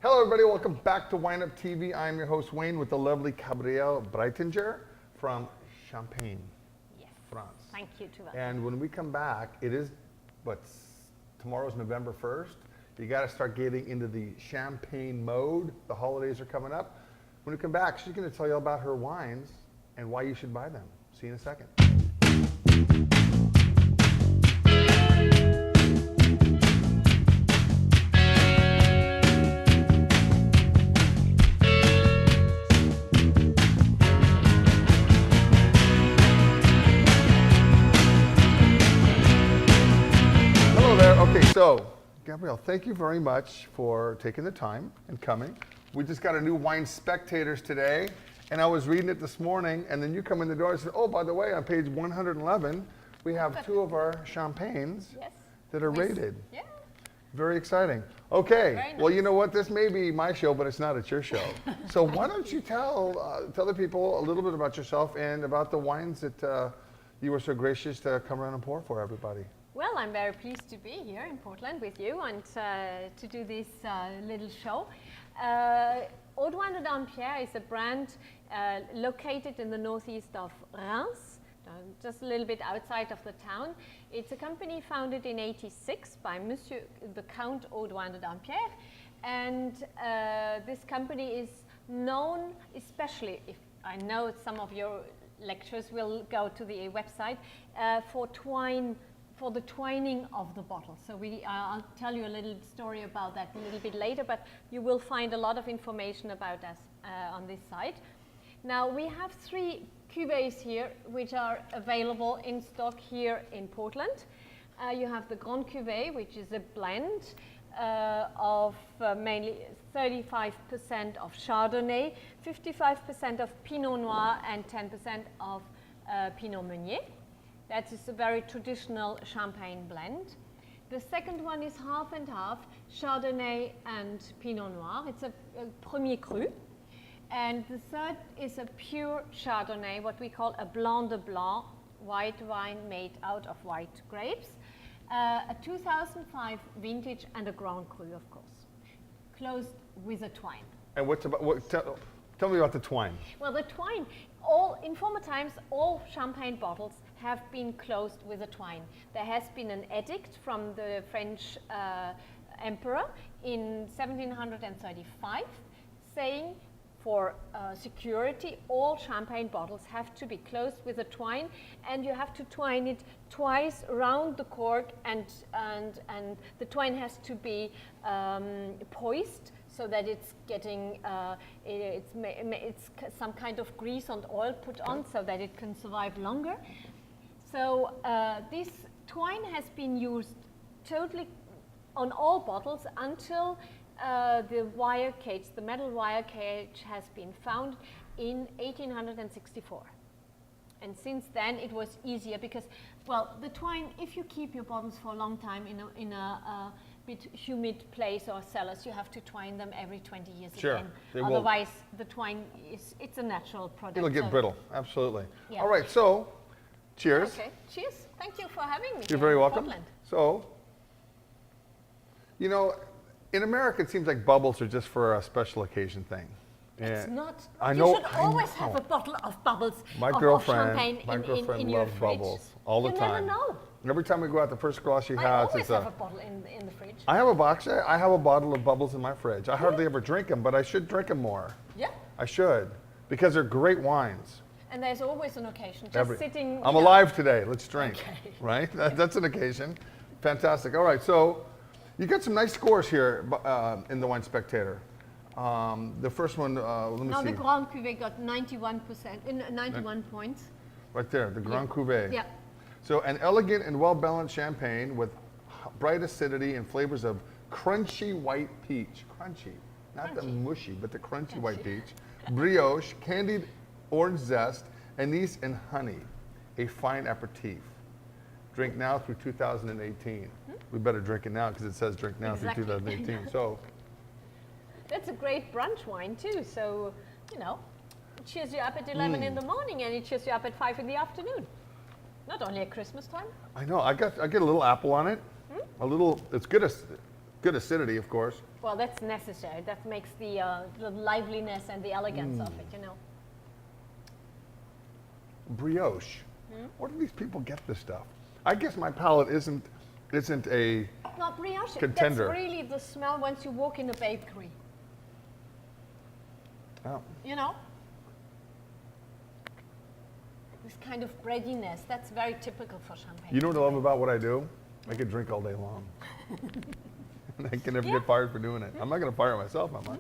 Hello everybody, welcome back to WineupTV. I'm your host Wayne with the lovely Gabrielle Breitinger from Champagne, France. Thank you to us. And when we come back, it is, tomorrow's November 1st. You got to start getting into the champagne mode. The holidays are coming up. When we come back, she's going to tell you all about her wines and why you should buy them. See you in a second. Okay, so Gabrielle, thank you very much for taking the time and coming. We just got a new Wine Spectators today, and I was reading it this morning, and then you come in the door and said, oh, by the way, on page 111, we have two of our champagnes that are rated. Yeah. Very exciting. Okay, Very nice. Well, you know what? This may be my show, but it's not. It's your show. So why don't you tell the people a little bit about yourself and about the wines that you were so gracious to come around and pour for everybody. Well, I'm very pleased to be here in Portland with you and to do this little show. ComtesdeDampierre is a brand located in the northeast of Reims, just a little bit outside of the town. It's a company founded in '86 by Monsieur the Count ComtesdeDampierre, and this company is known, especially if I know some of your lecturers will go to the website, for the twining of the bottle. So I'll tell you a little story about that a little bit later, but you will find a lot of information about us on this site. Now we have 3 cuvées here which are available in stock here in Portland. You have the Grand Cuvée, which is a blend of mainly 35% of Chardonnay, 55% of Pinot Noir, and 10% of Pinot Meunier. That is a very traditional champagne blend. The second one is half and half, Chardonnay and Pinot Noir. It's a Premier Cru. And the third is a pure Chardonnay, what we call a Blanc de Blanc, white wine made out of white grapes. A 2005 vintage and a Grand Cru, of course, closed with a twine. And tell me about the twine. Well, the twine, in former times, all champagne bottles have been closed with a twine. There has been an edict from the French emperor in 1735 saying for security, all champagne bottles have to be closed with a twine, and you have to twine it twice around the cork, and the twine has to be poised so that it's getting, it's some kind of grease and oil put on so that it can survive longer. So this twine has been used totally on all bottles until the wire cage, the metal wire cage, has been found in 1864. And since then it was easier because, well, the twine, if you keep your bottles for a long time in a bit humid place or cellars, you have to twine them every 20 years again. Otherwise, the twine it's a natural product. It'll get brittle, absolutely. Yeah. All right, so cheers. Okay, cheers. Thank you for having me. You're very welcome. Portland. So, you know, in America, it seems like bubbles are just for a special occasion thing. It's not. I know. You should always have a bottle of bubbles. My of girlfriend champagne in your loves fridge. bubbles all the time. You never know. Every time we go out, the first glass she I has always is have a bottle in the fridge. I have a box. I have a bottle of bubbles in my fridge. I hardly ever drink them, but I should drink them more. Yeah. I should, because they're great wines. And there's always an occasion. Just sitting. I'm alive today. Let's drink. Okay. Right? That's an occasion. Fantastic. All right. So you got some nice scores here in the Wine Spectator. The first one, let me see. Now the Grand Cuvée got 91%, 91 points. Right there, the Grand Cuvée. Yeah. So an elegant and well-balanced champagne with bright acidity and flavors of crunchy white peach. Crunchy. Not the mushy, but the crunchy white peach. Brioche, candied orange zest, anise and honey. A fine aperitif. Drink now through 2018. We better drink it now because it says drink now through 2018. So that's a great brunch wine too. So, you know, it cheers you up at 11 in the morning and it cheers you up at 5 in the afternoon. Not only at Christmas time. I know. I get a little apple on it. A little. It's good. Good acidity, of course. Well, that's necessary. That makes the liveliness and the elegance of it, you know. Brioche. Where do these people get this stuff? I guess my palate isn't a Not brioche. contender. That's really the smell once you walk in a bakery. Oh. You know? This kind of breadiness, that's very typical for champagne. You know what I love about what I do? I could drink all day long. And I can never get fired for doing it. I'm not going to fire myself, am I?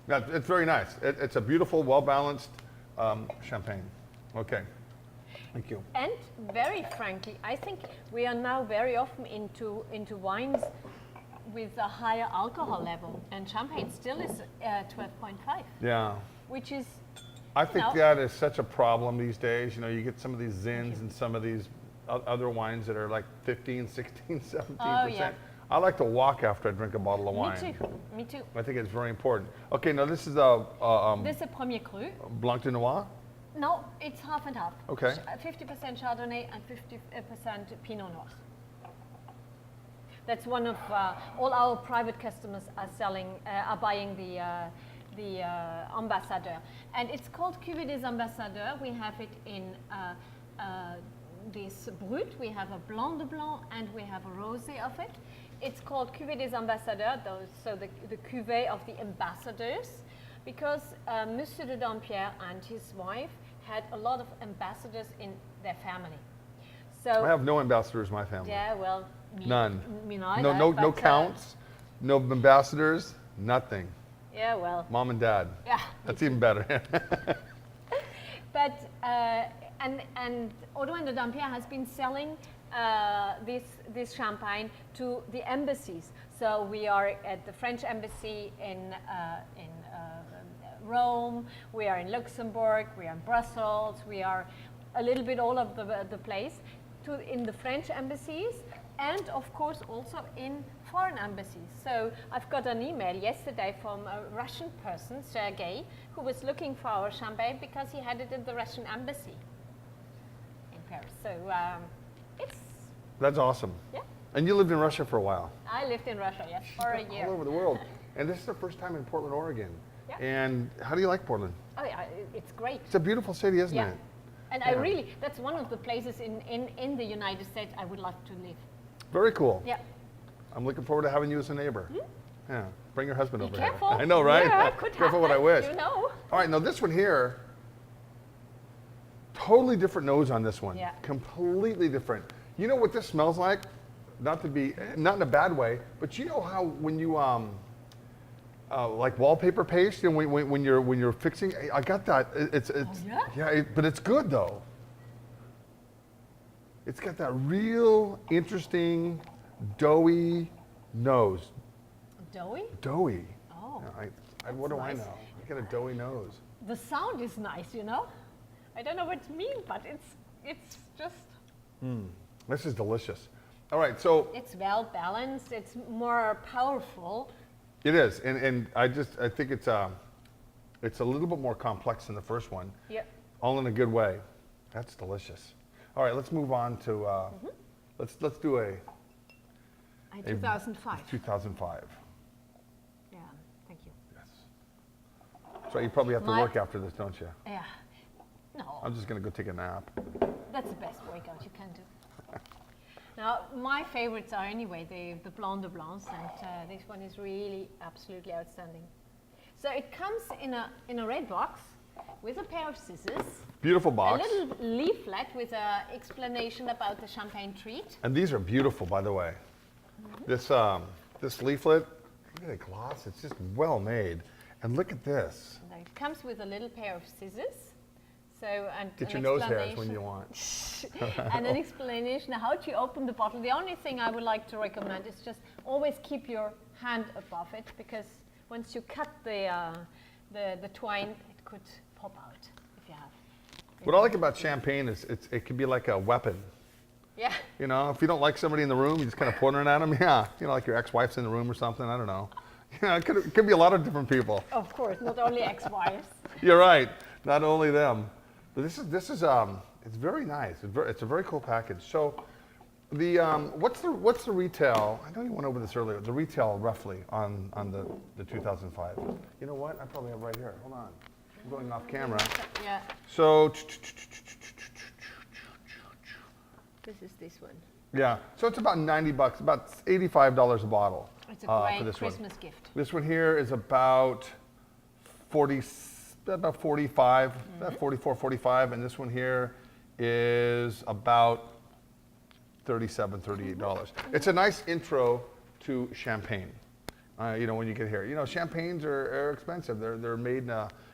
Yeah, it's very nice. It's a beautiful, well-balanced champagne. Okay. Thank you. And very frankly, I think we are now very often into wines with a higher alcohol level, and champagne still is 12.5, Yeah. which is, I think know. that is such a problem these days. You know, you get some of these Zins and some of these other wines that are like 15, 16, 17%. Oh, yeah. I like to walk after I drink a bottle of me wine. too, me too. I think it's very important. Okay, now this is This is a Premier Cru. Blanc de Noir. No, it's half and half. Okay. 50% Chardonnay and 50% Pinot Noir. That's one of all our private customers are buying the Ambassadeur, and it's called Cuvée des Ambassadeurs. We have it in this Brut. We have a Blanc de Blanc and we have a Rosé of it. It's called Cuvée des Ambassadeurs, so the cuvée of the ambassadors, because Monsieur de Dampierre and his wife had a lot of ambassadors in their family. So I have no ambassadors in my family. yeah, well, None. Me neither, No but, counts, no ambassadors, nothing. Yeah, well, Mom and dad. yeah. That's even better. But and Audouin de Dampierre has been selling this champagne to the embassies. So we are at the French embassy in Rome. We are in Luxembourg. We are in Brussels. We are a little bit all over the place. In the French embassies, and of course also in foreign embassies. So I've got an email yesterday from a Russian person, Sergei, who was looking for our champagne because he had it in the Russian embassy in Paris. So That's awesome. yeah. And you lived in Russia for a while. I lived in Russia, yes, for a year. All over the world. And this is the first time in Portland, Oregon. Yeah. And how do you like Portland? Oh yeah, it's great. It's a beautiful city, isn't Yeah. it? And Yeah. I really, that's one of the places in the United States I would like to live. Very cool. Yeah. I'm looking forward to having you as a neighbor. Yeah. Bring your husband Be over careful. here. I know, right? Yeah, could Careful what I happen, wish. you know. All right, now this one here, totally different nose on this one. Yeah. Completely different. You know what this smells like? Not in a bad way, but you know how when you like wallpaper paste, you know, when you're fixing, I got that. It's yeah? but it's good though. It's got that real interesting doughy nose. Doughy? Doughy. Oh. Yeah, what do I nice. know? I got a doughy nose. The sound is nice, you know. I don't know what it means, but it's just. This is delicious. All right, so It's well balanced. It's more powerful. it is, and I think it's a little bit more complex than the first one. Yeah. All in a good way. That's delicious. All right, let's move on to let's do a 2005. 2005. Yeah. Thank you. Yes. So you probably have to My- work after this, don't you? Yeah. No, I'm just gonna go take a nap. that's the best workout you can do. Now, my favorites are anyway the Blanc de Blancs, and this one is really absolutely outstanding. So it comes in a red box with a pair of scissors, Beautiful a box. little leaflet with an explanation about the champagne treat. And these are beautiful, by the way. This this leaflet, look at the gloss. It's just well made. And look at this. And it comes with a little pair of scissors. So and Get an your nose hairs when explanation- you want. and an explanation how to open the bottle. The only thing I would like to recommend is just always keep your hand above it, because once you cut the twine, it could pop out if you have. What I like about champagne is it can be like a weapon. Yeah. You know, if you don't like somebody in the room, you just kind of pointing at them. Yeah, you know, like your ex-wife's in the room or something. I don't know. Yeah, it could be a lot of different people. Of course, not only ex-wives. You're right. Not only them. But this is it's very nice. It's a very cool package. So What's the retail? I know you went over this earlier. The retail roughly on the 2005. You know what? I probably have right here. Hold on. I'm going off camera. Yeah. So. This is this one. Yeah. So it's about $90, about $85 a bottle. It's a for great this Christmas one. gift. This one here is about 45, about 44, 45, and this one here is about $37, $38. It's a nice intro to champagne. You know, when you get here, you know, champagnes are expensive. They're made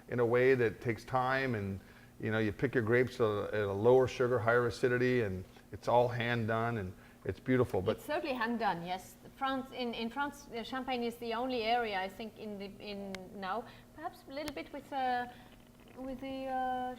in a way that takes time, and you know, you pick your grapes at a lower sugar, higher acidity, and it's all hand done, and it's beautiful. But it's certainly hand done. Yes, France in France, Champagne is the only area I think in now, perhaps a little bit with the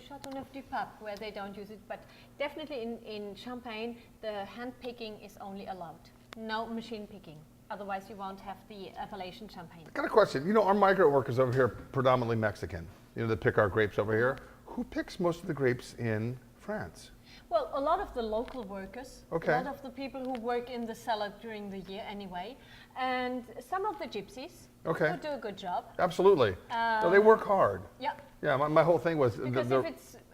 Châteauneuf du Pape, where they don't use it, but definitely in Champagne, the hand picking is only allowed. No machine picking. Otherwise, you won't have the appellation Champagne. I got a question. You know, our migrant workers over here, predominantly Mexican. You know, they pick our grapes over here. Who picks most of the grapes in France? Well, a lot of the local workers, okay. A lot of the people who work in the cellar during the year anyway, and some of the gypsies okay. who do a good job. Absolutely. So they work hard. Yeah. Yeah, my whole thing was because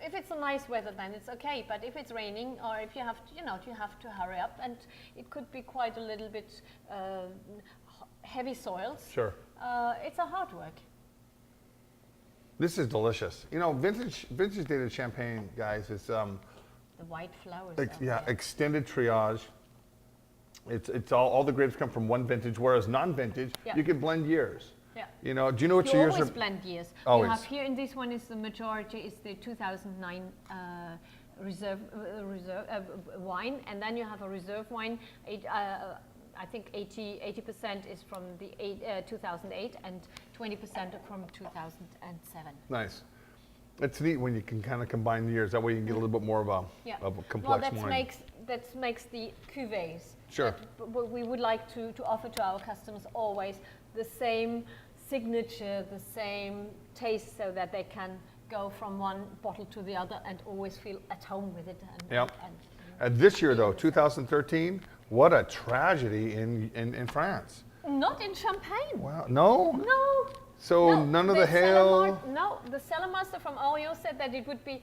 if it's a nice weather, then it's okay. But if it's raining, or if you have to, you have to hurry up, and it could be quite a little bit heavy soils. Sure. It's a hard work. This is delicious. You know, vintage dated champagne, guys, is the white flowers. yeah, extended triage. It's all the grapes come from one vintage, whereas non-vintage, yeah. you can blend years. Yeah. You know, do you know what you years always are? blend years. Always. You have here in this one is the majority is the 2009 reserve wine, and then you have a reserve wine. I think 80% is from the 2008 and 20% are from 2007. Nice. It's neat when you can kind of combine the years. That way you can get a little bit more of a complex wine. Well, that makes the cuvées. Sure. But we would like to offer to our customers always the same signature, the same taste, so that they can go from one bottle to the other and always feel at home with it. And this year, though, 2013, what a tragedy in France. Not in Champagne. Wow. No? No. So no, none of the hail? No, the cellar master from OYO said that it would be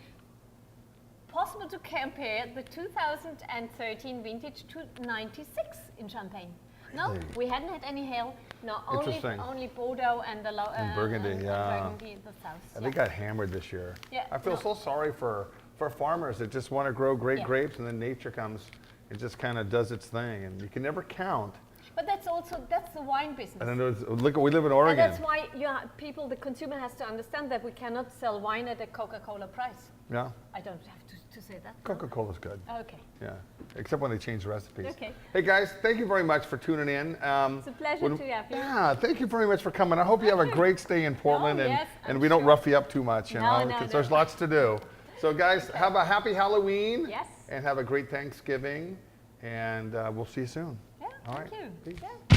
possible to compare the 2013 vintage to 96 in Champagne. No, Really? we hadn't had any hail. No, only Bordeaux and the and Burgundy, and Burgundy in the south. They got hammered this year. Yeah, I feel so sorry for farmers that just want to grow great grapes, and then nature comes and just kind of does its thing, and you can never count. But that's the wine business. And then look, we live in Oregon. And that's why the consumer has to understand that we cannot sell wine at a Coca-Cola price. Yeah. I don't have to say that. Coca-Cola's good. Okay. Yeah, except when they change the recipes. Okay. Hey guys, thank you very much for tuning in. It's a pleasure to have you. Yeah, thank you very much for coming. I hope you have a great stay in Portland, and we don't rough you up too much, because there's lots to do. So guys, have a happy Halloween. Yes. And have a great Thanksgiving, and we'll see you soon. Yeah, All thank right. you. Peace. Yeah.